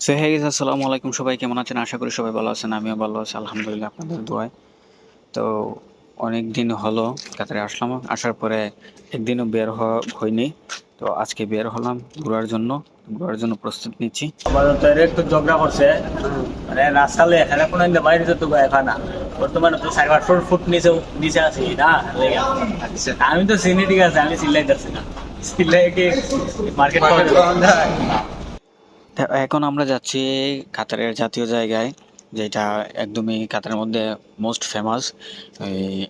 So hey guys, আসসালামু আলাইকুম। সবাই কেমন আছেন? আশা করি সবাই ভালো আছেন। আমিও ভালো আছি আলহামদুলিল্লাহ, আপনাদের দোয়ায়। তো অনেক দিন হলো কাতারে আসলাম, আসার পরে একদিনও বের হওয়া হয়নি। তো আজকে বের হলাম ঘোরার জন্য প্রস্তুতি নিচ্ছি। আমাদের তো একটু ঝগড়া করছে মানে রাস্তালে এখানে কোনো বাইরে যেত এখানে বর্তমানে তো 500 ফুট নিচে নিচে আছি না লেগে। আমি তো চিনি, ঠিক আছে, আমি চিল্লাইতেছি না, চিল্লাই কি মার্কেট তা এখন আমরা যাচ্ছি কাতারের জাতীয় জায়গায়, যেটা একদমই কাতারের মধ্যে মোস্ট ফেমাস।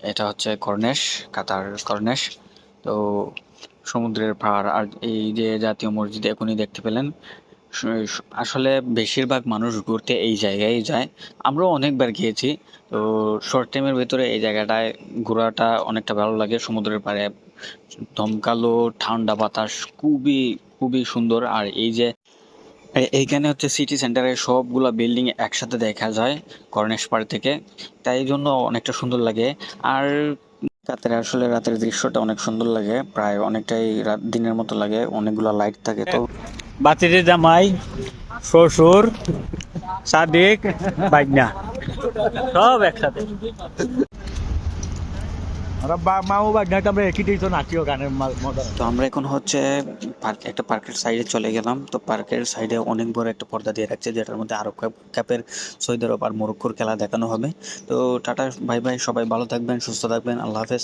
এটা হচ্ছে কর্নেশ, কাতার কর্নেশ। তো সমুদ্রের পাড় আর এই যে জাতীয় মসজিদ এখনই দেখতে পেলেন। আসলে বেশিরভাগ মানুষ ঘুরতে এই জায়গায় যায়। আমরাও অনেকবার গিয়েছি। তো শর্ট টাইমের ভেতরে এই জায়গাটায় ঘোরাটা অনেকটা ভালো লাগে। সমুদ্রের পাড়ে দমকালো ঠান্ডা বাতাস, খুবই খুবই সুন্দর। আর এই যে এইখানে হচ্ছে সিটি সেন্টারে সবগুলা বিল্ডিং একসাথে দেখা যায় কর্নেশ পাড় থেকে, তাই জন্য অনেকটা সুন্দর লাগে। আর কাতারে আসলে রাতের দৃশ্যটা অনেক সুন্দর লাগে, প্রায় অনেকটাই রাত দিনের মতো লাগে, অনেকগুলা লাইট থাকে। তো বাতিরে জামাই, শ্বশুর, সাদিক, বাইকনা সব একসাথে। আমরা মাও বাইকনাটা আমরা একই দিয়েছো নাচিও গানের মজা। তো আমরা এখন হচ্ছে একটা পার্কের সাইডে চলে গেলাম। তো পার্কের সাইডে অনেক বড় একটা পর্দা দিয়ে রাখছে, যেটার মধ্যে আরব কাপের, সৌদি আরব আর মরক্কোর খেলা দেখানো হবে। তো টাটা, বাই বাই, সবাই ভালো থাকবেন, সুস্থ থাকবেন, আল্লাহ হাফেজ।